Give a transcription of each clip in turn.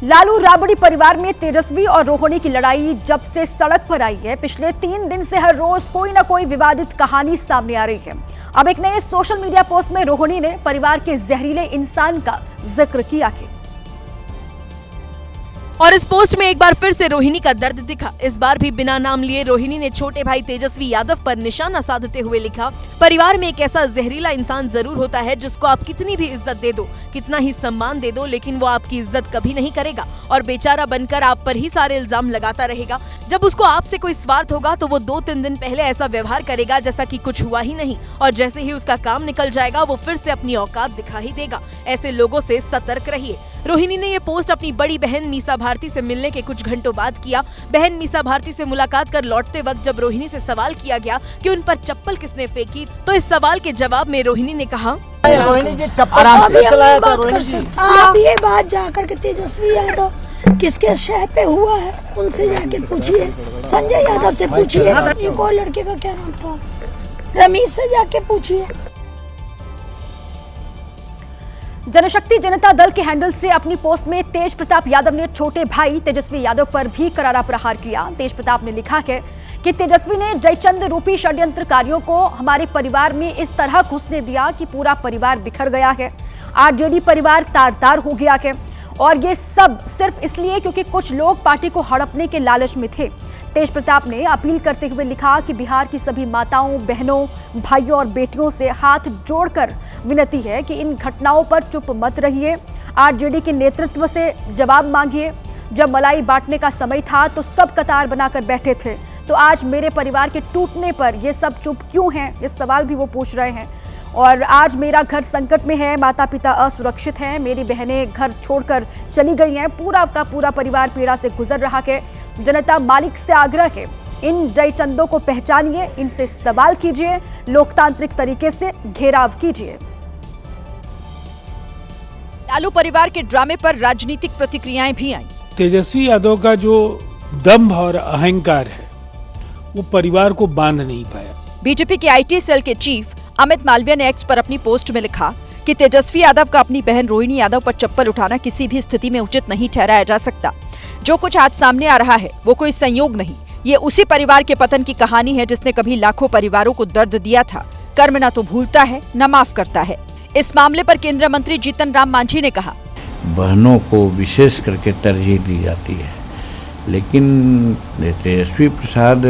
लालू राबड़ी परिवार में तेजस्वी और रोहिणी की लड़ाई जब से सड़क पर आई है, पिछले 3 दिन से हर रोज कोई ना कोई विवादित कहानी सामने आ रही है। अब एक नए सोशल मीडिया पोस्ट में रोहिणी ने परिवार के जहरीले इंसान का जिक्र किया है और इस पोस्ट में एक बार फिर से रोहिणी का दर्द दिखा। इस बार भी बिना नाम लिए रोहिणी ने छोटे भाई तेजस्वी यादव पर निशाना साधते हुए लिखा, परिवार में एक ऐसा जहरीला इंसान जरूर होता है जिसको आप कितनी भी इज्जत दे दो, कितना ही सम्मान दे दो, लेकिन वो आपकी इज्जत कभी नहीं करेगा और बेचारा बनकर आप पर ही सारे इल्जाम लगाता रहेगा। जब उसको आपसे कोई स्वार्थ होगा तो वो 2-3 दिन पहले ऐसा व्यवहार करेगा जैसा कि कुछ हुआ ही नहीं, और जैसे ही उसका काम निकल जाएगा वो फिर से अपनी औकात दिखा ही देगा। ऐसे लोगों से सतर्क रहिए। रोहिणी ने ये पोस्ट अपनी बड़ी बहन मीसा भारती से मिलने के कुछ घंटों बाद किया। बहन मीसा भारती से मुलाकात कर लौटते वक्त जब रोहिणी से सवाल किया गया कि उन पर चप्पल किसने फेंकी, तो इस सवाल के जवाब में रोहिणी ने कहा, रोहिणी जी चप्पल आप ये बात जाकर के तेजस्वी यादव किसके शह पे हुआ है उनसे जाके पूछिए, संजय यादव से पूछिए, एक और लड़के का क्या नाम था, रमेश से जाके पूछिए। जनशक्ति जनता दल के हैंडल से अपनी पोस्ट में तेज प्रताप यादव ने छोटे भाई तेजस्वी यादव पर भी करारा प्रहार किया। तेज प्रताप ने लिखा है कि तेजस्वी ने जयचंद रूपी षड्यंत्रकारियों को हमारे परिवार में इस तरह घुसने दिया कि पूरा परिवार बिखर गया है। आरजेडी परिवार तार-तार हो गया है और ये सब सिर्फ इसलिए क्योंकि कुछ लोग पार्टी को हड़पने के लालच में थे। तेज प्रताप ने अपील करते हुए लिखा कि बिहार की सभी माताओं, बहनों, भाइयों और बेटियों से हाथ जोड़कर विनती है कि इन घटनाओं पर चुप मत रहिए। आरजेडी के नेतृत्व से जवाब मांगिए। जब मलाई बांटने का समय था तो सब कतार बनाकर बैठे थे, तो आज मेरे परिवार के टूटने पर ये सब चुप क्यों हैं? ये सवाल भी वो पूछ रहे हैं। और आज मेरा घर संकट में है, माता पिता असुरक्षित हैं, मेरी बहनें घर छोड़कर चली गई हैं, पूरा का पूरा परिवार पीड़ा से गुजर रहा है। जनता मालिक से आग्रह है, इन जयचंदों को पहचानिए, इनसे सवाल कीजिए, लोकतांत्रिक तरीके से घेराव कीजिए। लालू परिवार के ड्रामे पर राजनीतिक प्रतिक्रियाएं भी आई। तेजस्वी यादव का जो दम्भ और अहंकार है वो परिवार को बांध नहीं पाया। बीजेपी के आईटी सेल के चीफ अमित मालवीय ने एक्स पर अपनी पोस्ट में लिखा कि तेजस्वी यादव का अपनी बहन रोहिणी यादव पर चप्पल उठाना किसी भी स्थिति में उचित नहीं ठहराया जा सकता। जो कुछ आज सामने आ रहा है वो कोई संयोग नहीं, ये उसी परिवार के पतन की कहानी है जिसने कभी लाखों परिवारों को दर्द दिया था। कर्म न तो भूलता है न माफ करता है। इस मामले पर केंद्रीय मंत्री जीतन राम मांझी ने कहा, बहनों को विशेष करके तरजीह दी जाती है, लेकिन तेजस्वी प्रसाद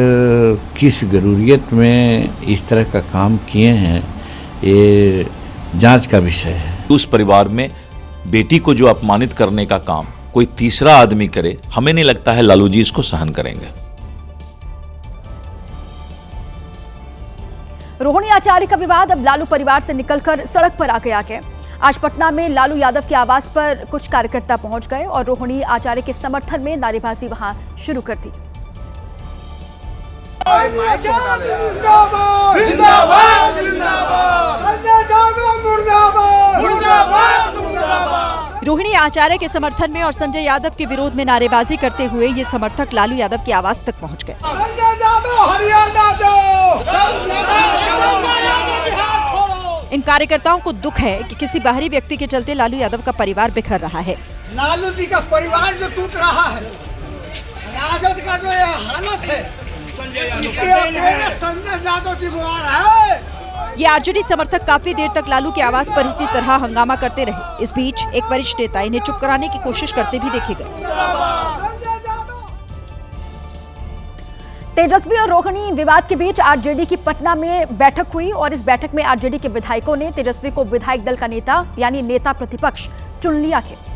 किस जरूरियत में इस तरह का काम किए हैं ये जांच का विषय है। उस परिवार में बेटी को जो अपमानित करने का काम कोई तीसरा आदमी करे, हमें नहीं लगता है लालू जी इसको सहन करेंगे। रोहिणी आचार्य का विवाद अब लालू परिवार से निकलकर सड़क पर आ गया है। आज पटना में लालू यादव के आवास पर कुछ कार्यकर्ता पहुंच गए और रोहिणी आचार्य के समर्थन में नारेबाजी वहां शुरू कर दी। रोहिणी आचार्य के समर्थन में और संजय यादव के विरोध में नारेबाजी करते हुए ये समर्थक लालू यादव के आवास तक पहुंच गए। इन कार्यकर्ताओं को दुख है कि किसी बाहरी व्यक्ति के चलते लालू यादव का परिवार बिखर रहा है। लालू जी का परिवार जो टूट रहा है, राजद का जो हालत है, इसके अकेले संजय यादव जिम्मेवार है। ये आरजेडी समर्थक काफी देर तक लालू के आवास पर इसी तरह हंगामा करते रहे। इस बीच एक वरिष्ठ नेता इन्हें चुप कराने की कोशिश करते भी देखे गए। तेजस्वी और रोहिणी विवाद के बीच आरजेडी की पटना में बैठक हुई और इस बैठक में आरजेडी के विधायकों ने तेजस्वी को विधायक दल का नेता यानी नेता प्रतिपक्ष चुन लिया है।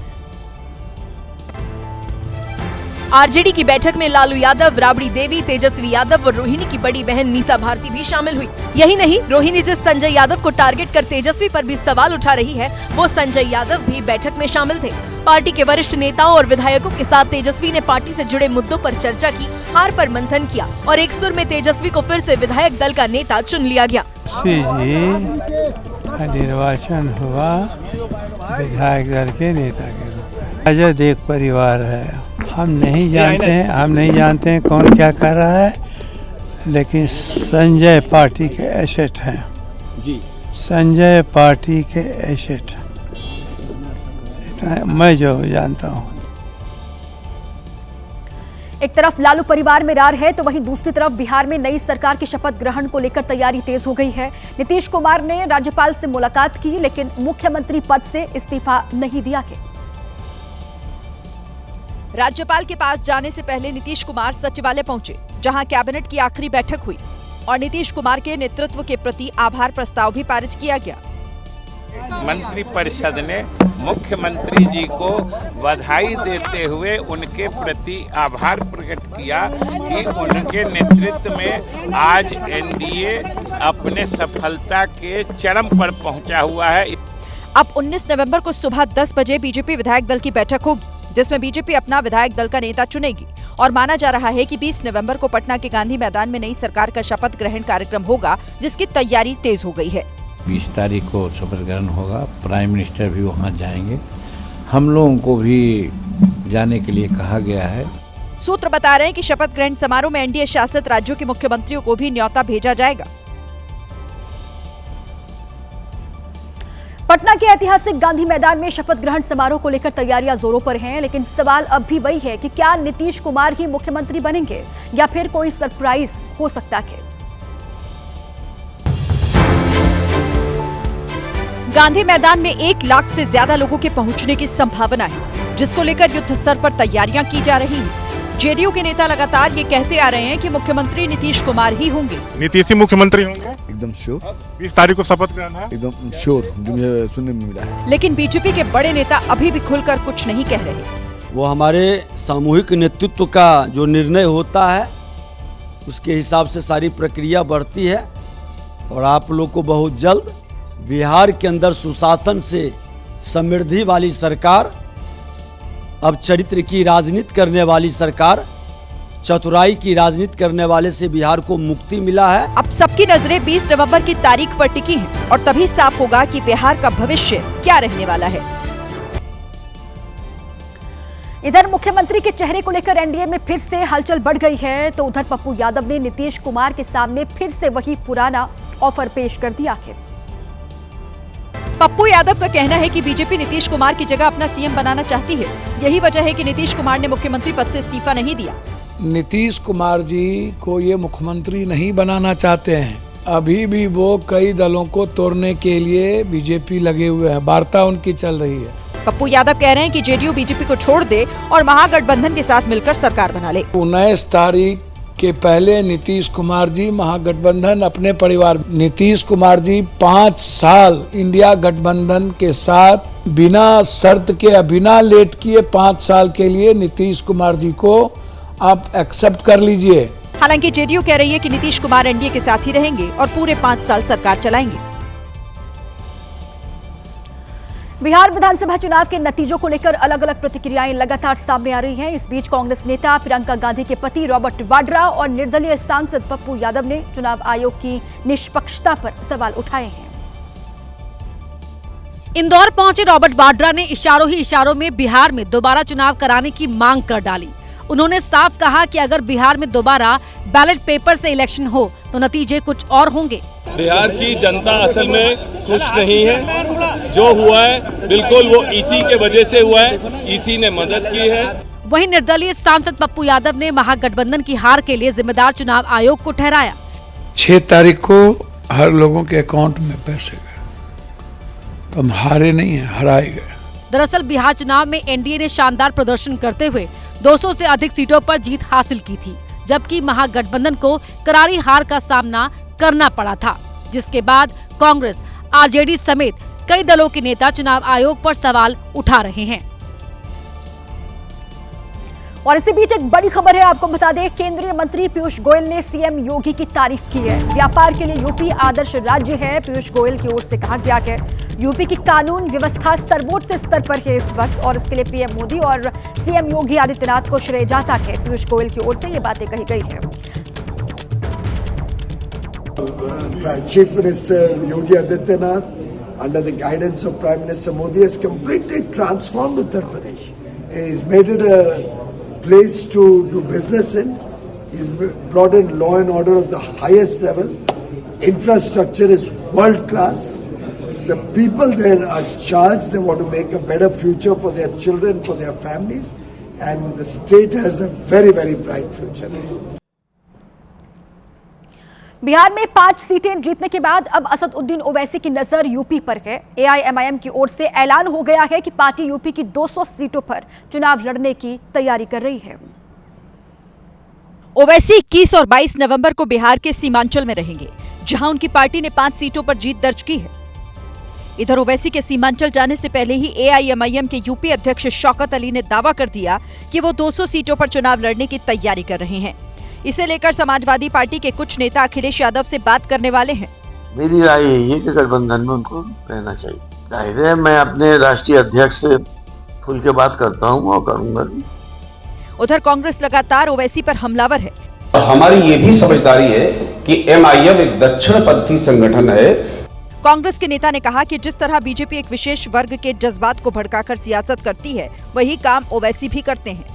आरजेडी की बैठक में लालू यादव, राबड़ी देवी, तेजस्वी यादव और रोहिणी की बड़ी बहन मीसा भारती भी शामिल हुई। यही नहीं, रोहिणी जिस संजय यादव को टारगेट कर तेजस्वी पर भी सवाल उठा रही है, वो संजय यादव भी बैठक में शामिल थे। पार्टी के वरिष्ठ नेताओं और विधायकों के साथ तेजस्वी ने पार्टी से जुड़े मुद्दों पर चर्चा की, हार पर मंथन किया और एक सुर में तेजस्वी को फिर से विधायक दल का नेता चुन लिया गया। निर्वाचन हुआ विधायक दल के नेता के रूप में। राजद एक परिवार है, हम नहीं जानते हैं कौन क्या कर रहा है, लेकिन संजय पार्टी के एसेट हैं जी, संजय पार्टी के एसेट हैं, मैं जो जानता हूँ। एक तरफ लालू परिवार में रार है तो वहीं दूसरी तरफ बिहार में नई सरकार की शपथ ग्रहण को लेकर तैयारी तेज हो गई है। नीतीश कुमार ने राज्यपाल से मुलाकात की लेकिन मुख्यमंत्री पद से इस्तीफा नहीं दिया गया। राज्यपाल के पास जाने से पहले नीतीश कुमार सचिवालय पहुंचे, जहां कैबिनेट की आखिरी बैठक हुई और नीतीश कुमार के नेतृत्व के प्रति आभार प्रस्ताव भी पारित किया गया। मंत्रिपरिषद ने मुख्यमंत्री जी को बधाई देते हुए उनके प्रति आभार प्रकट किया कि उनके नेतृत्व में आज एनडीए अपने सफलता के चरम पर पहुंचा हुआ है। अब 19 नवंबर को सुबह 10 बजे बीजेपी विधायक दल की बैठक होगी, जिसमें बीजेपी अपना विधायक दल का नेता चुनेगी और माना जा रहा है कि 20 नवंबर को पटना के गांधी मैदान में नई सरकार का शपथ ग्रहण कार्यक्रम होगा, जिसकी तैयारी तेज हो गई है। 20 तारीख को शपथ ग्रहण होगा, प्राइम मिनिस्टर भी वहां जाएंगे, हम लोगों को भी जाने के लिए कहा गया है। सूत्र बता रहे हैं कि शपथ ग्रहण समारोह में एनडीए शासित राज्यों के मुख्यमंत्रियों को भी न्योता भेजा जाएगा। पटना के ऐतिहासिक गांधी मैदान में शपथ ग्रहण समारोह को लेकर तैयारियां जोरों पर हैं, लेकिन सवाल अब भी वही है कि क्या नीतीश कुमार ही मुख्यमंत्री बनेंगे या फिर कोई सरप्राइज हो सकता है। गांधी मैदान में 1 लाख से ज्यादा लोगों के पहुंचने की संभावना है, जिसको लेकर युद्ध स्तर पर तैयारियां की जा रही हैं। जेडीयू के नेता लगातार ये कहते आ रहे हैं कि मुख्यमंत्री नीतीश कुमार ही होंगे। नीतीश ही मुख्यमंत्री होंगे, एकदम श्योर। 20 तारीख को शपथ ग्रहण है, एकदम श्योर, जो मुझे सुनने में मिला है। लेकिन बीजेपी के बड़े नेता अभी भी खुलकर कुछ नहीं कह रहे। वो हमारे सामूहिक नेतृत्व का जो निर्णय होता है उसके हिसाब से सारी प्रक्रिया बढ़ती है और आप लोग को बहुत जल्द बिहार के अंदर सुशासन से समृद्धि वाली सरकार, अब चरित्र की राजनीति करने वाली सरकार, चतुराई की राजनीति करने वाले से बिहार को मुक्ति मिला है। अब सबकी नजरें 20 नवंबर की तारीख पर टिकी हैं और तभी साफ होगा कि बिहार का भविष्य क्या रहने वाला है। इधर मुख्यमंत्री के चेहरे को लेकर एनडीए में फिर से हलचल बढ़ गई है, तो उधर पप्पू यादव ने नीतीश कुमार के सामने फिर से वही पुराना ऑफर पेश कर दिया है। पप्पू यादव का कहना है कि बीजेपी नीतीश कुमार की जगह अपना सीएम बनाना चाहती है। यही वजह है कि नीतीश कुमार ने मुख्यमंत्री पद से इस्तीफा नहीं दिया। नीतीश कुमार जी को ये मुख्यमंत्री नहीं बनाना चाहते हैं। अभी भी वो कई दलों को तोड़ने के लिए बीजेपी लगे हुए हैं, वार्ता उनकी चल रही है। पप्पू यादव कह रहे हैं कि जेडीयू बीजेपी को छोड़ दे और महागठबंधन के साथ मिलकर सरकार बना ले। 19 तारीख के पहले नीतीश कुमार जी महागठबंधन अपने परिवार, नीतीश कुमार जी 5 साल इंडिया गठबंधन के साथ बिना शर्त के, बिना लेट किए 5 साल के लिए नीतीश कुमार जी को आप एक्सेप्ट कर लीजिए। हालांकि जेडीयू कह रही है कि नीतीश कुमार एनडीए के साथ ही रहेंगे और पूरे 5 साल सरकार चलाएंगे। बिहार विधानसभा चुनाव के नतीजों को लेकर अलग अलग प्रतिक्रियाएं लगातार सामने आ रही हैं। इस बीच कांग्रेस नेता प्रियंका गांधी के पति रॉबर्ट वाड्रा और निर्दलीय सांसद पप्पू यादव ने चुनाव आयोग की निष्पक्षता पर सवाल उठाए हैं। इंदौर पहुंचे रॉबर्ट वाड्रा ने इशारों ही इशारों में बिहार में दोबारा चुनाव कराने की मांग कर डाली। उन्होंने साफ कहा कि अगर बिहार में दोबारा बैलेट पेपर से इलेक्शन हो तो नतीजे कुछ और होंगे। बिहार की जनता असल में खुश नहीं है। जो हुआ है बिल्कुल वो ईसी के वजह से हुआ है, ईसी ने मदद की है। वहीं निर्दलीय सांसद पप्पू यादव ने महागठबंधन की हार के लिए जिम्मेदार चुनाव आयोग को ठहराया। 6 तारीख को हर लोगों के अकाउंट में पैसे गए, तो हम हारे नहीं है, हराए गए। दरअसल बिहार चुनाव में एनडीए ने शानदार प्रदर्शन करते हुए 200 से अधिक सीटों पर जीत हासिल की थी, जबकि महागठबंधन को करारी हार का सामना करना पड़ा था, जिसके बाद कांग्रेस, आरजेडी समेत कई दलों के नेता चुनाव आयोग पर सवाल उठा रहे हैं। और इसी बीच एक बड़ी खबर है, आपको बता दें, केंद्रीय मंत्री पीयूष गोयल ने सीएम योगी की तारीफ की है। व्यापार के लिए यूपी आदर्श राज्य है। पीयूष गोयल की ओर से कहा गया है यूपी की कानून व्यवस्था सर्वोच्च स्तर पर है इस वक्त, और इसके लिए पीएम मोदी और सीएम योगी आदित्यनाथ को श्रेय जाता है। पीयूष गोयल की ओर से ये बातें कही गई है। Chief Minister Yogi Adityanath, under the guidance of Prime Minister Modi, has completely transformed Uttar Pradesh. He's made it a place to do business in. He's brought in law and order of the highest level. Infrastructure is world class. The people there are charged. They want to make a better future for their children, for their families. and the state has a very, very bright future. Bihar में 5 सीटें जीतने के बाद अब असदुद्दीन ओवैसी की नजर UP पर है। एआईएमआईएम की ओर से ऐलान हो गया है कि पार्टी यूपी की 200 सीटों पर चुनाव लड़ने की तैयारी कर रही है। ओवैसी 21 और 22 नवंबर को बिहार के सीमांचल में रहेंगे, जहां उनकी पार्टी ने 5 सीटों पर जीत दर्ज की है। इधर ओवैसी के सीमांचल जाने से पहले ही एआईएमआईएम के यूपी अध्यक्ष शौकत अली ने दावा कर दिया कि वो 200 सीटों पर चुनाव लड़ने की तैयारी कर रहे हैं। इसे लेकर समाजवादी पार्टी के कुछ नेता अखिलेश यादव से बात करने वाले हैं। मेरी राय यही है कि गठबंधन में उनको रहना चाहिए। जाहिर है मैं अपने राष्ट्रीय अध्यक्ष से खुल के बात करता हूँ और करूंगा भी। उधर कांग्रेस लगातार ओवैसी पर हमलावर है। और हमारी ये भी समझदारी है कि एमआईएम एक दक्षिणपंथी संगठन है। कांग्रेस के नेता ने कहा कि जिस तरह बीजेपी एक विशेष वर्ग के जज्बात को भड़काकर सियासत करती है, वही काम ओवैसी भी करते हैं।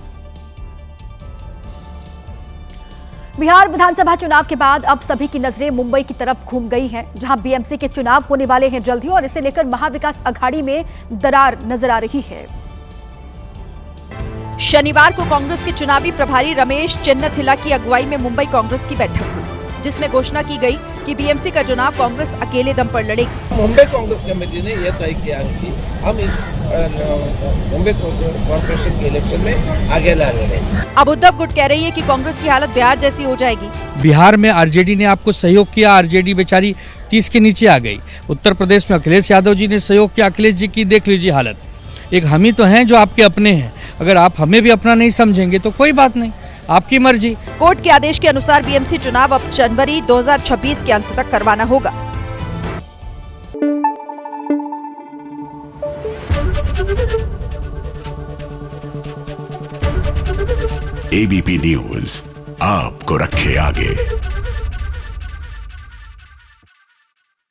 बिहार विधानसभा चुनाव के बाद अब सभी की नजरें मुंबई की तरफ घूम गई हैं, जहां बीएमसी के चुनाव होने वाले हैं जल्द ही, और इसे लेकर महाविकास अघाड़ी में दरार नजर आ रही है। शनिवार को कांग्रेस के चुनावी प्रभारी रमेश चेन्नथिला की अगुवाई में मुंबई कांग्रेस की बैठक हुई, जिसमें घोषणा की गई कि बीएमसी का चुनाव कांग्रेस अकेले दम पर लड़ेगी। मुंबई कांग्रेस कमेटी ने यह तय किया कि हम इस मुंबई कॉर्पोरेशन के इलेक्शन में आगे ला रहे हैं। अब उद्धव गुट कह रही है कि कांग्रेस की हालत बिहार जैसी हो जाएगी। बिहार में आरजेडी ने आपको सहयोग किया, आरजेडी बेचारी 30 के नीचे आ गई। उत्तर प्रदेश में अखिलेश यादव जी ने सहयोग किया, अखिलेश जी की देख लीजिए हालत। एक हम ही तो हैं जो आपके अपने हैं, अगर आप हमें भी अपना नहीं समझेंगे तो कोई बात नहीं, आपकी मर्जी। कोर्ट के आदेश के अनुसार बीएमसी चुनाव अब जनवरी 2026 के अंत तक करवाना होगा। एबीपी न्यूज आपको रखे आगे।